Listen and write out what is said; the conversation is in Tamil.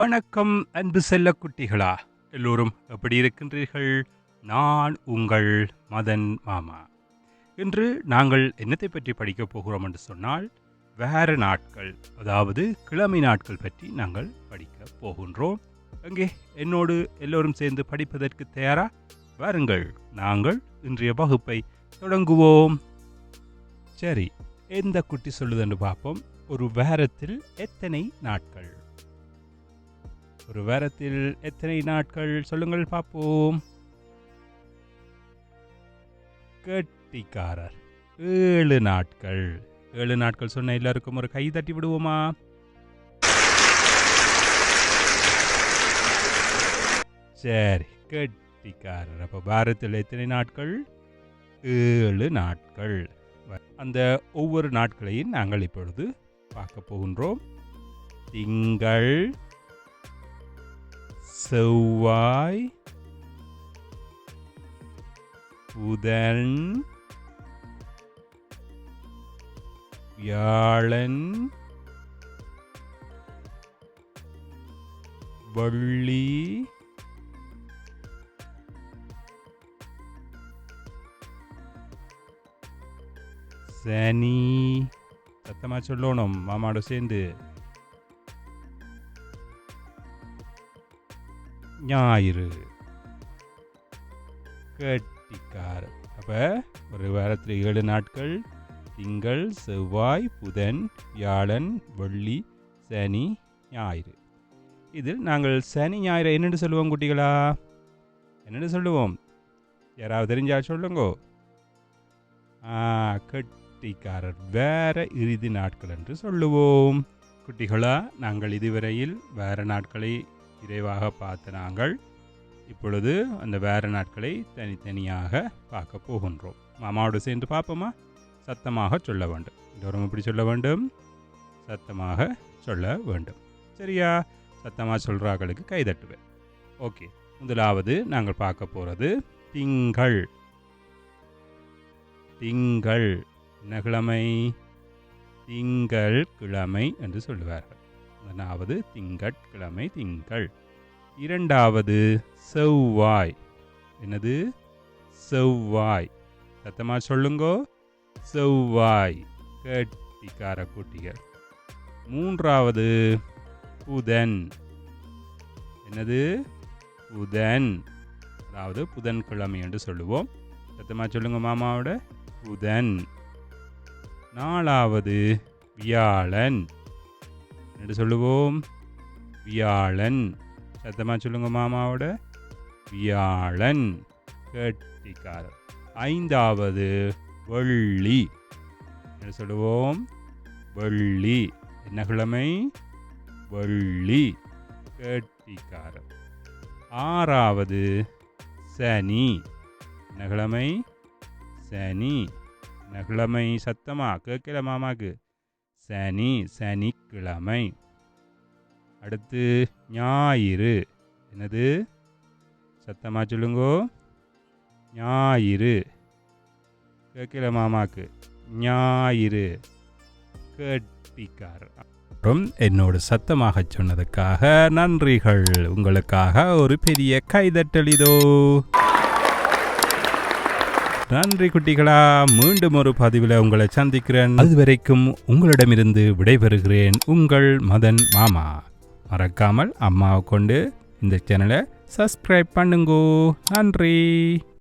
வணக்கம் அன்பு செல்லக்குட்டிகளா, எல்லோரும் எப்படி இருக்கின்றீர்கள்? நான் உங்கள் மதன் மாமா. இன்று நாங்கள் என்னத்தை பற்றி படிக்கப் போகிறோம் என்று சொன்னால், வேறு நாட்கள், அதாவது கிழமை நாட்கள் பற்றி நாங்கள் படிக்கப் போகின்றோம். அங்கே என்னோடு எல்லோரும் சேர்ந்து படிப்பதற்கு தயாரா? வாருங்கள், நாங்கள் இன்றைய வகுப்பை தொடங்குவோம். சரி, எந்த குட்டி சொல்லுதுன்னு பார்ப்போம். ஒரு வாரத்தில் எத்தனை நாட்கள்? ஒரு வாரத்தில் எத்தனை நாட்கள் சொல்லுங்கள் பார்ப்போம். கெட்டிக்காரர், 7 நாட்கள். 7 நாட்கள் சொன்ன எல்லாருக்கும் ஒரு கை தட்டி விடுவோமா? சரி, கெட்டிக்காரர். அப்போ வாரத்தில் எத்தனை நாட்கள்? 7 நாட்கள். அந்த ஒவ்வொரு நாட்களையும் நாங்கள் இப்பொழுது பார்க்க போகின்றோம். திங்கள், செவ்வாய், புதன், வியாழன், வெள்ளி, சனி. சத்தமா சொல்லணும் மாமாவோட சேர்ந்து. ஞாயிறு. கெட்டிக்காரர். அப்போ ஒரு வாரத்தில் 7 நாட்கள். திங்கள், செவ்வாய், புதன், வியாழன், வெள்ளி, சனி, ஞாயிறு. இதில் நாங்கள் சனி ஞாயிறு என்னென்னு சொல்லுவோம் குட்டிகளா? என்னென்னு சொல்லுவோம்? யாராவது தெரிஞ்சா சொல்லுங்கோ. கெட்டிக்காரர், வேற இறுதி நாட்கள் என்று சொல்லுவோம். குட்டிகளா, நாங்கள் இதுவரையில் வேற நாட்களை விரைவாக பார்த்த நாங்கள் இப்பொழுது அந்த வேறு நாட்களை தனித்தனியாக பார்க்க போகின்றோம். மாமாவோடு சேர்ந்து பார்ப்போமா? சத்தமாக சொல்ல வேண்டும். எல்லோரும் எப்படி சொல்ல வேண்டும்? சத்தமாக சொல்ல வேண்டும். சரியா? சத்தமாக சொல்கிறார்களுக்கு கைதட்டுவேன். ஓகே, முதலாவது நாங்கள் பார்க்க போகிறது திங்கள். திங்கள் என்ன கிழமை? திங்கள் கிழமை என்று சொல்லுவார்கள். முதலாவது திங்கட்கிழமை, திங்கள். இரண்டாவது செவ்வாய். என்னது? செவ்வாய். சத்தமா சொல்லுங்கோ. செவ்வாய். கெட்டிக்கார குட்டிகள். மூன்றாவது புதன். என்னது? புதன். அதாவது புதன்கிழமை என்று சொல்லுவோம். சத்தமா சொல்லுங்க மாமாவோட. புதன். நாலாவது வியாழன். என்று சொல்லுவோம். வியாழன். சத்தமா சொல்லுங்க மாமாவோட. வியாழன். கெட்டிக்காரர். ஐந்தாவது வெள்ளி. என்று சொல்லுவோம். வெள்ளி. என்ன கிழமை? வெள்ளி. கெட்டிக்காரர். ஆறாவது சனி. என்ன கிழமை? சனி. என்ன கிழமை? சத்தமா கேட்கல மாமாக்கு. சனி. சனிக்கிழமை. அடுத்து ஞாயிறு. என்னது? சத்தமா சொல்லுங்கோ. ஞாயிறு. கேட்கல மாமாக்கு. ஞாயிறு. கெட்டிக்காரர். அப்புறம் என்னோடு சத்தமாக சொன்னதுக்காக நன்றிகள். உங்களுக்காக ஒரு பெரிய கைதட்டலிதோ. நன்றி குட்டிகளா. மீண்டும் ஒரு பதிவில் உங்களை சந்திக்கிறேன். அதுவரைக்கும் உங்களிடமிருந்து விடைபெறுகிறேன். உங்கள் மதன் மாமா. மறக்காமல் அம்மாவை கொண்டு இந்த சேனலை சப்ஸ்கிரைப் பண்ணுங்கோ. நன்றி.